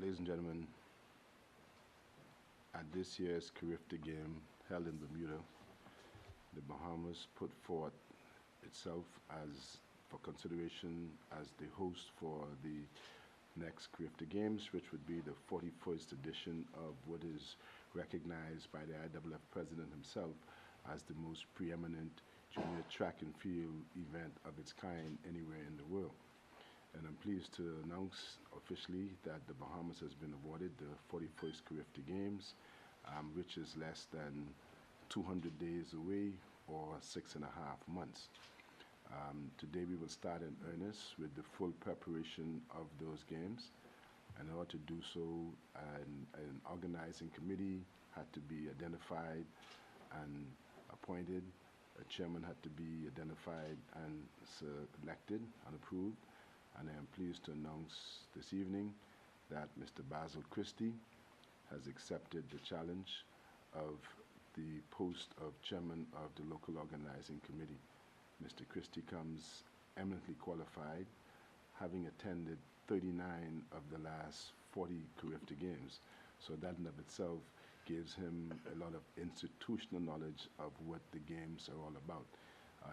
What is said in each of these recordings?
Ladies and gentlemen, at this year's Carifta game held in Bermuda, the Bahamas put forth itself as for consideration as the host for the next Carifta Games, which would be the 41st edition of what is recognized by the IAAF president himself as the most preeminent junior track and field event of its kind anywhere in the world. And I'm pleased to announce officially that the Bahamas has been awarded the 41st Carifta Games, which is less than 200 days away or 6.5 months. Today we will start in earnest with the full preparation of those games. And in order to do so, an organizing committee had to be identified and appointed. A chairman had to be identified and selected and approved. And I am pleased to announce this evening that Mr. Basil Christie has accepted the challenge of the post of chairman of the local organizing committee. Mr. Christie comes eminently qualified, having attended 39 of the last 40 Carifta Games. So that in of itself gives him a lot of institutional knowledge of what the games are all about.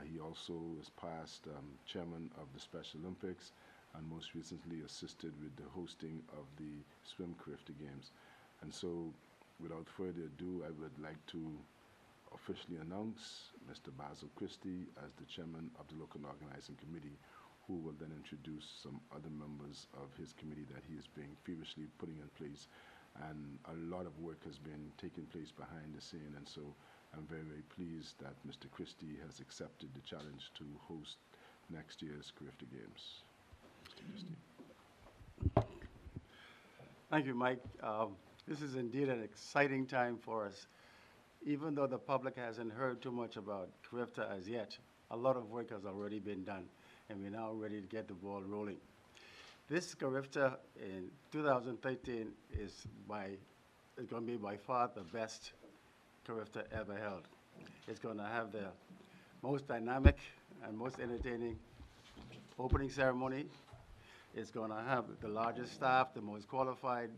He also is past chairman of the Special Olympics and most recently assisted with the hosting of the Swim Carifta Games. And so, without further ado, I would like to officially announce Mr. Basil Christie as the chairman of the local organizing committee, who will then introduce some other members of his committee that he is being feverishly putting in place. And a lot of work has been taking place behind the scene, and so I'm very, very pleased that Mr. Christie has accepted the challenge to host next year's Carifta Games. Mr. Christie. Thank you, Mike. This is indeed an exciting time for us. Even though the public hasn't heard too much about Carifta as yet, a lot of work has already been done, and we're now ready to get the ball rolling. This Carifta in 2013 is going to be by far the best Carifta ever held. It's going to have the most dynamic and most entertaining opening ceremony. It's going to have the largest staff, the most qualified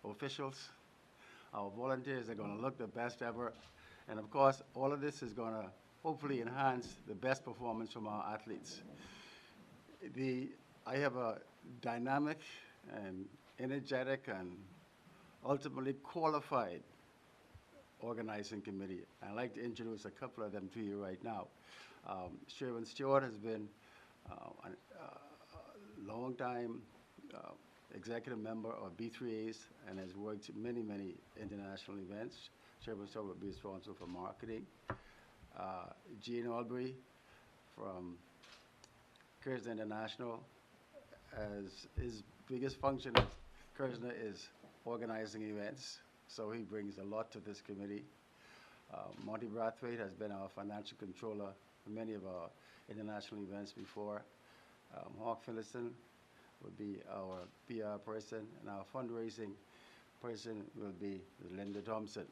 officials. Our volunteers are going to look the best ever. And of course, all of this is going to hopefully enhance the best performance from our athletes. I have a dynamic and energetic and ultimately qualified organizing committee. I'd like to introduce a couple of them to you right now. Sherwin Stewart has been a long-time executive member of B3As and has worked many, many international events. Sherwin Stewart will be responsible for marketing. Gene Albury from Kersner International, as his biggest function at Kersner is organizing events, so he brings a lot to this committee. Monty Brathwaite has been our financial controller for many of our international events before. Hawk Phillison will be our PR person, and our fundraising person will be Linda Thompson.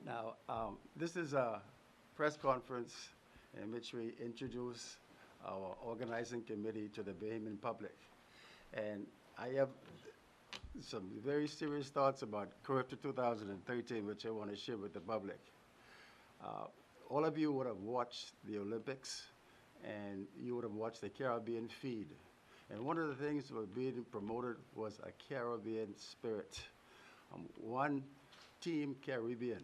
Now, this is a press conference in which we introduce our organizing committee to the Bahamian public. And I have some very serious thoughts about Carifta 2013, which I want to share with the public. All of you would have watched the Olympics, and you would have watched the Caribbean feed. And one of the things that was being promoted was a Caribbean spirit. One team Caribbean.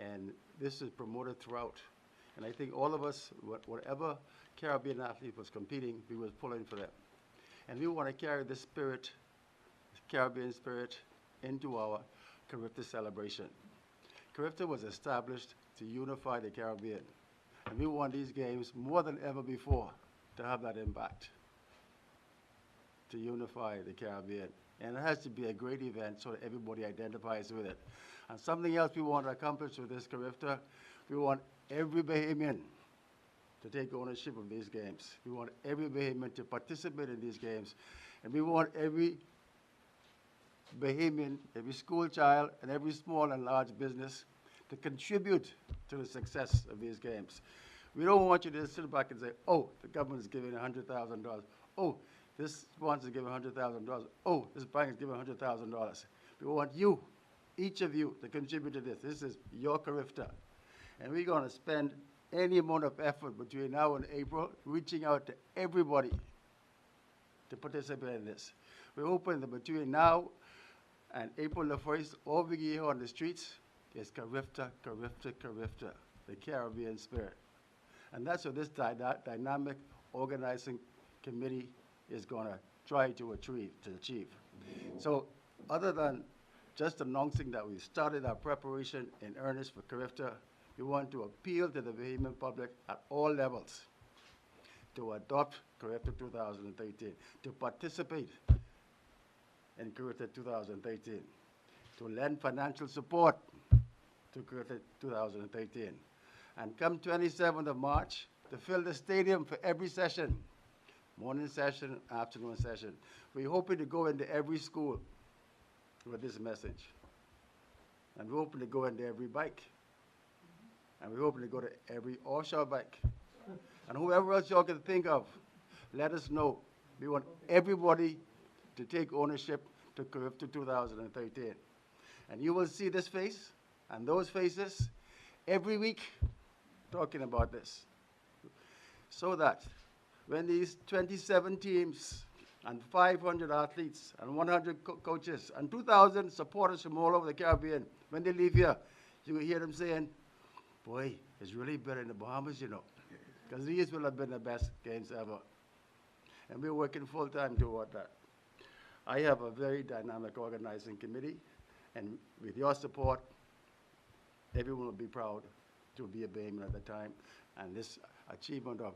And this is promoted throughout. And I think all of us, whatever Caribbean athlete was competing, we was pulling for them. And we want to carry this spirit, Caribbean spirit, into our Carifta celebration. Carifta was established to unify the Caribbean. And we want these games more than ever before to have that impact, to unify the Caribbean. And it has to be a great event so that everybody identifies with it. And something else we want to accomplish with this Carifta, we want every Bahamian to take ownership of these games. We want every Bahamian to participate in these games. And we want every Bahamian, every school child, and every small and large business to contribute to the success of these games. We don't want you to sit back and say, oh, the government is giving $100,000. Oh, this sponsor is giving $100,000. Oh, this bank is giving $100,000. We want you, each of you, to contribute to this. This is your Carifta. And we're going to spend any amount of effort between now and April reaching out to everybody to participate in this. We're hoping that between now and April the 1st, all we hear on the streets is Carifta, Carifta, Carifta, the Caribbean spirit. And that's what this dynamic organizing committee is going to try to achieve. So other than just announcing that we started our preparation in earnest for Carifta, we want to appeal to the Bahamian public at all levels to adopt Carifta 2013, to participate in Carifta 2013, to lend financial support to Carifta 2013, and come 27th of March, to fill the stadium for every session, morning session, afternoon session. We're hoping to go into every school with this message. And we're hoping to go into every bike. And we're hoping to go to every offshore bike. And whoever else y'all can think of, let us know. We want everybody to take ownership to Carifta 2013. And you will see this face and those faces every week talking about this. So that when these 27 teams and 500 athletes and 100 coaches and 2,000 supporters from all over the Caribbean, when they leave here, you will hear them saying, boy, it's really better in the Bahamas, you know, because these will have been the best games ever. And we're working full-time toward that. I have a very dynamic organizing committee, and with your support, everyone will be proud to be a Bahamian at the time, and this achievement of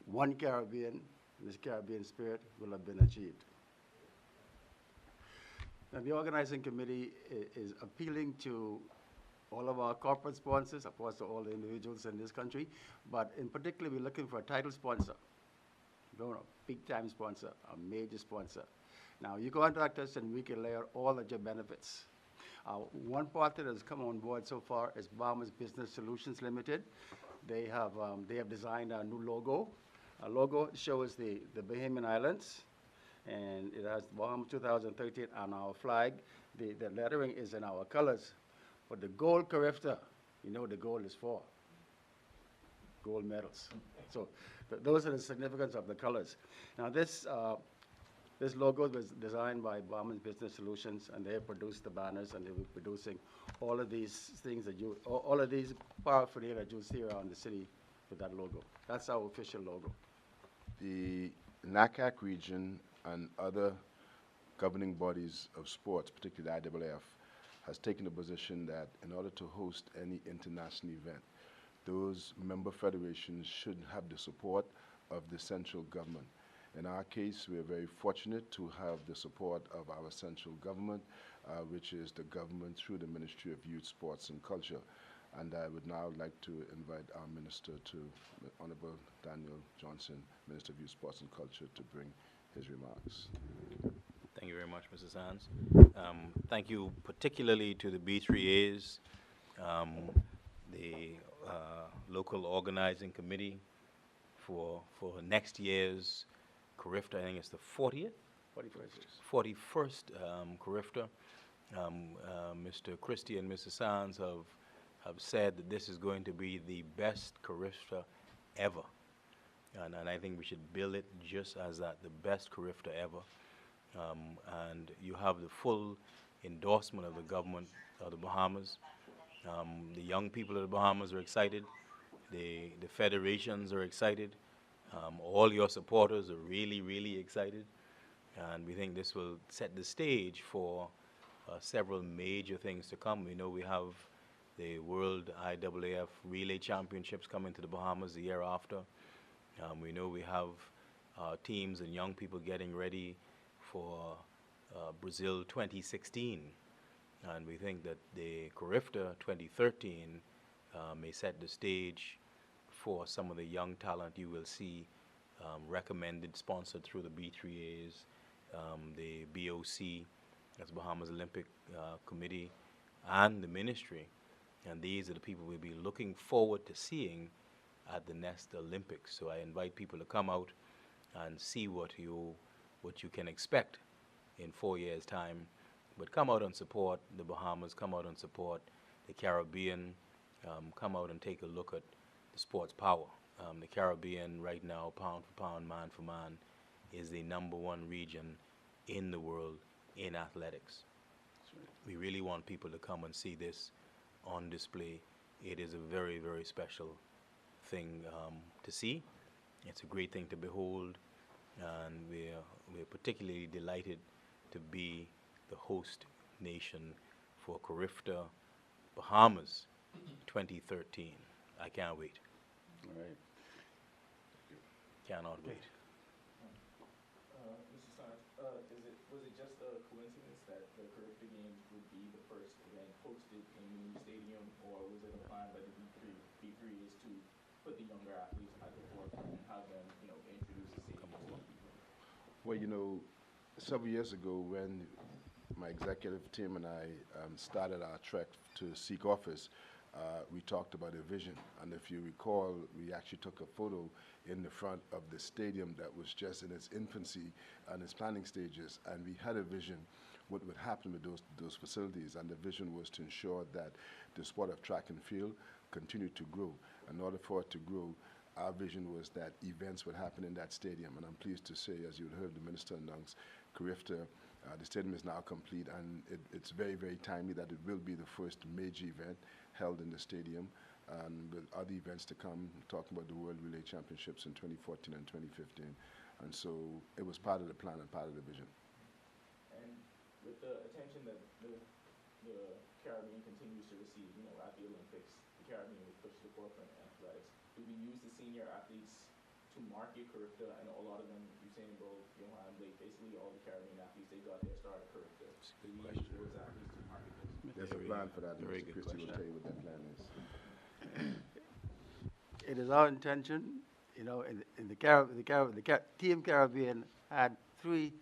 one Caribbean, this Caribbean spirit will have been achieved. Now, the organizing committee is appealing to all of our corporate sponsors, of course, to all the individuals in this country, but in particular, we're looking for a title sponsor, a big-time sponsor, a major sponsor. Now, you contact us and we can layer all of your benefits. One partner that has come on board so far is Bahamas Business Solutions Limited. They have designed a new logo. Our logo shows the Bahamian Islands, and it has Bahamas 2013 on our flag. The lettering is in our colors. But the gold Carifta, you know what the gold is for? Gold medals. So those are the significance of the colors. Now this logo was designed by Bahamas Business Solutions, and they produced the banners, and they were producing all of these things all of these paraphernalia that you see around the city with that logo. That's our official logo. The NACAC region and other governing bodies of sports, particularly the IAAF, has taken the position that in order to host any international event, those member federations should have the support of the central government. In our case, we are very fortunate to have the support of our central government, which is the government through the Ministry of Youth, Sports and Culture. And I would now like to invite our Minister Honorable Daniel Johnson, Minister of Youth, Sports and Culture, to bring his remarks. Thank you very much, Mr. Sands. Thank you particularly to the B3As, the local organizing committee for next year's Carifta. I think it's the 40th? 41st Carifta. Mr. Christie and Mr. Sands have said that this is going to be the best Carifta ever. And I think we should bill it just as that, the best Carifta ever. And you have the full endorsement of the government of the Bahamas. The young people of the Bahamas are excited. The federations are excited. All your supporters are really, really excited. And we think this will set the stage for several major things to come. We know we have the World IAAF Relay Championships coming to the Bahamas the year after. We know we have teams and young people getting ready for Brazil 2016. And we think that the Carifta 2013 may set the stage for some of the young talent you will see recommended, sponsored through the B3As, the BOC, that's Bahamas Olympic Committee, and the ministry. And these are the people we'll be looking forward to seeing at the next Olympics. So I invite people to come out and see what you can expect in 4 years' time. But come out and support the Bahamas, come out and support the Caribbean, come out and take a look at the sports power. The Caribbean right now, pound for pound, man for man, is the #1 region in the world in athletics. We really want people to come and see this on display. It is a very, very special thing to see. It's a great thing to behold, and we're particularly delighted to be the host nation for Carifta Bahamas 2013. I can't wait. All right. Cannot wait. Mr. Science, was it just a coincidence that the Carifta Games would be the first event hosted in the new stadium, or was it a plan by the B3As to put the younger athletes at the forefront and have them, introduce the stadium to people? Well, several years ago when my executive team and I started our trek to seek office, we talked about a vision. And if you recall, we actually took a photo in the front of the stadium that was just in its infancy and its planning stages. And we had a vision what would happen with those facilities. And the vision was to ensure that the sport of track and field continued to grow. In order for it to grow, our vision was that events would happen in that stadium. And I'm pleased to say, as you heard the minister announce, Carifta, the stadium is now complete, and it's very, very timely that it will be the first major event held in the stadium, and with other events to come, talking about the World Relay Championships in 2014 and 2015. And so it was part of the plan and part of the vision. And with the attention that the Caribbean continues to receive, at the Olympics, the Caribbean was pushed to the forefront in athletics. Do we use the senior athletes to market Carifta? I know a lot of them, Usain Bolt, Johan Blake, basically all the Caribbean athletes, they got their start at Carifta. Do we use those athletes to market this? There's a plan for that, and Very Mr. good Christie will tell you what that plan is. It is our intention, in the Team Caribbean had 3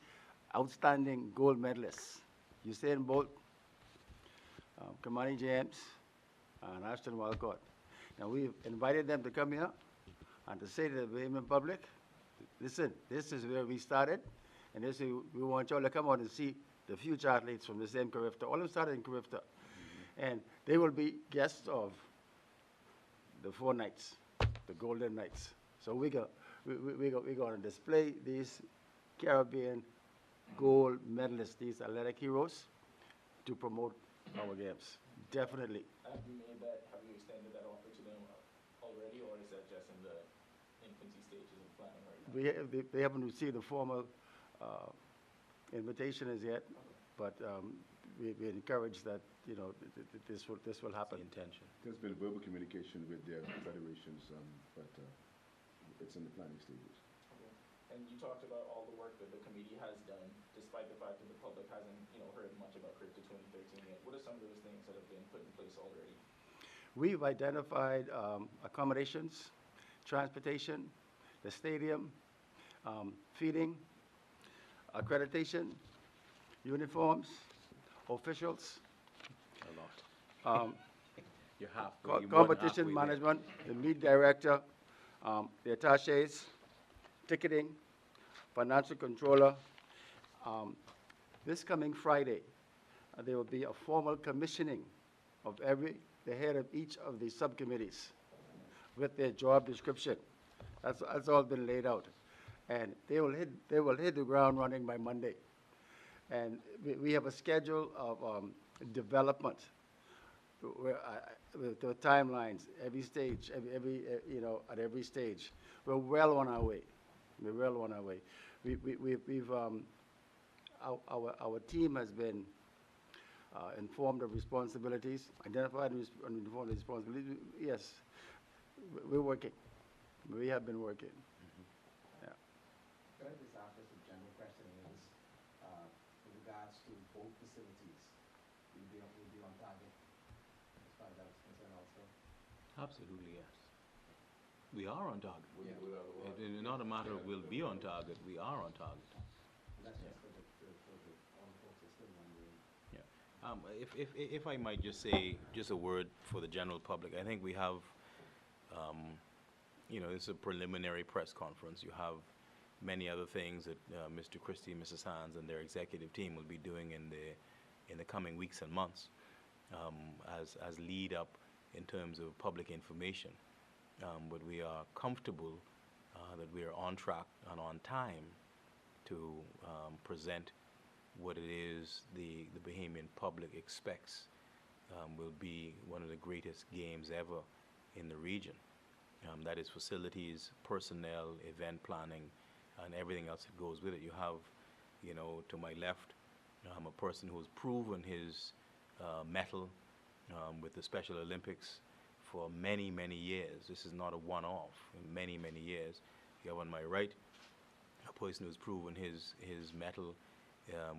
outstanding gold medalists: Usain Bolt, Kamani James, and Ashton Walcott. Now, we've invited them to come here and to say to the Bahamian public, listen, this is where we started, and this is, we want y'all to come out and see the future athletes from the same Carifta. All of them started in Carifta. And they will be guests of the 4 nights, the Golden Nights. So we're going to display these Caribbean gold medalists, these athletic heroes, to promote our games. Definitely. Have you extended that offer to them already, or is that just in the infancy stages of planning right now? They haven't received a formal invitation as yet, but we encourage that, this will happen. The intention. There's been verbal communication with their federations, but it's in the planning stages. Okay. And you talked about all the work that the committee has done, despite the fact that the public hasn't, heard much about Carifta 2013 yet. What are some of those things that have been put in place already? We've identified accommodations, transportation, the stadium, feeding, accreditation, uniforms, officials, A lot. You're halfway. You're more than competition halfway there. management, the lead director, the attaches, ticketing, financial controller. This coming Friday, there will be a formal commissioning of the head of each of the subcommittees with their job description. That's all been laid out. And they will hit the ground running by Monday. And we have a schedule of development where, with the timelines, every stage, at every stage. We're well on our way. We're well on our way. Our team has been informed of responsibilities, identified and informed of responsibilities. Yes, we're working. We have been working. Yeah. Could I just ask just a general question is, with regards to both facilities, we'll be on target as far as that's concerned also? Absolutely, yes. We are on target. Yeah. It's not a matter of we'll be on target, we are on target. That's just for all the folks that still wondering. Yeah. If I might just say, just a word for the general public, I think we have, it's a preliminary press conference. You have many other things that Mr. Christie and Mrs. Hans and their executive team will be doing in the coming weeks and months as lead up in terms of public information. But we are comfortable that we are on track and on time to present what it is the Bahamian public expects will be one of the greatest games ever in the region. That is facilities, personnel, event planning, and everything else that goes with it. You have, you know, to my left, a person who's proven his mettle with the Special Olympics for many, many years. This is not a one-off, many, many years. You have on my right a person who's proven his mettle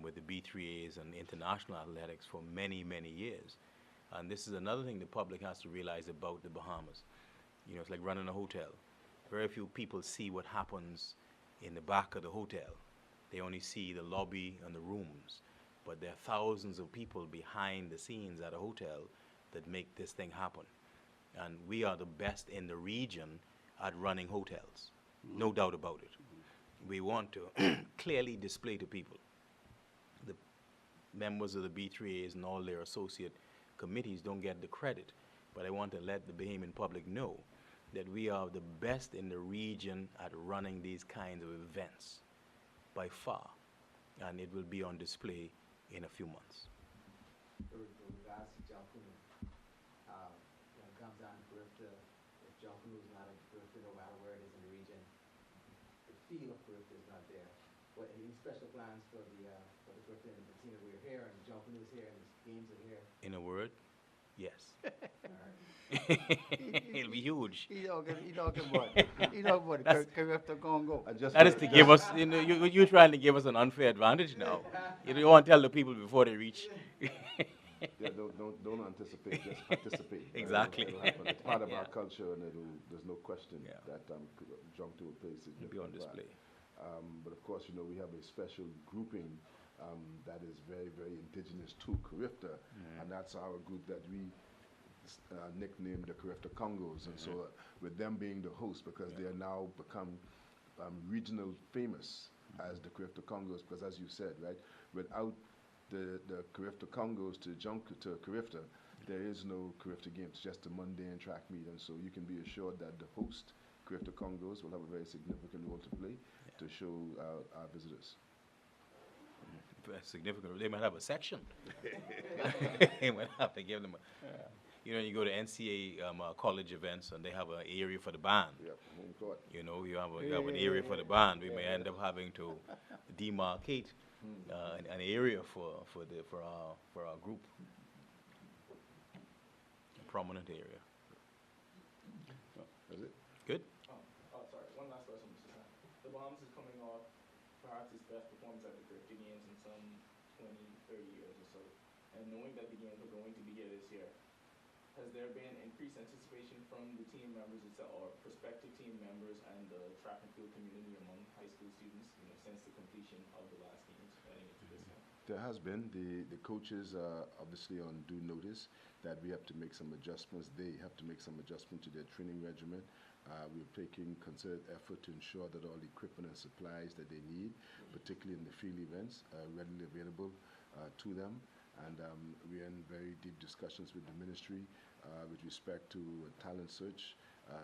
with the B3As and international athletics for many, many years. And this is another thing the public has to realize about the Bahamas. You know, it's like running a hotel. Very few people see what happens in the back of the hotel. They only see the lobby and the rooms. But there are thousands of people behind the scenes at a hotel that make this thing happen. And we are the best in the region at running hotels. No doubt about it. We want to clearly display to people, the members of the B3As and all their associate committees don't get the credit, but I want to let the Bahamian public know that we are the best in the region at running these kinds of events by far, and it will be on display in a few months. With regards to Jalcunu, when it comes down to Carifta, if Jalcunu is not in Carifta, no matter where it is in the region, the feel of Carifta is not there. What, any special plans for the Carifta and the Patina? We're here, and Jalcunu is here, and the games are here. In a word, yes. All right. It'll be huge. He talking about Carifta Congo. That is to give us, you know, you're trying to give us an unfair advantage now. You don't want to tell the people before they reach. Yeah, don't anticipate, just participate. Exactly. It'll happen. It's part of Yeah. our culture, and there's no question Yeah. that Jongtu will play a It'll be on significant part. display. But of course, you know, we have a special grouping that is very, very indigenous to Carifta, and that's our group that we nicknamed the Carifta Congos. And so with them being the host, because they are now become regional famous as the Carifta Congos, because as you said, right, without the Carifta Congos to Carifta, there is no Carifta Games, just a mundane track meet. And so you can be assured that the host, Carifta Congos, will have a very significant role to play to show our visitors. Significant. They might have a section. They might have to give them you know, you go to NCA college events and they have an area for the band. Yep, home court. You know, you have an area for the band. We may end up having to demarcate an area for our group, a prominent area. That's it? Good. Sorry, one last question, Mr. Sam. The Bahamas is coming off perhaps its best performance at the Carifta Games in some 20, 30 years or so. And knowing that the games are going to be here this year, has there been increased anticipation from the team members itself, or prospective team members and the track and field community among high school students, you know, since the completion of the last games heading into this one? There has been. The coaches are obviously on due notice that we have to make some adjustments. They have to make some adjustment to their training regimen. We're taking concerted effort to ensure that all the equipment and supplies that they need, particularly in the field events, are readily available to them. And we're in very deep discussions with the ministry with respect to talent search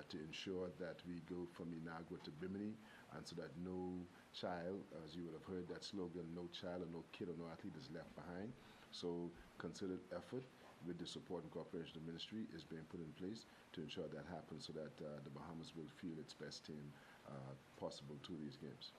to ensure that we go from Inagua to Bimini, and so that no child, as you would have heard that slogan, no child or no kid or no athlete is left behind. So concerted effort with the support and cooperation of the ministry is being put in place to ensure that happens, so that the Bahamas will field its best team possible to these games.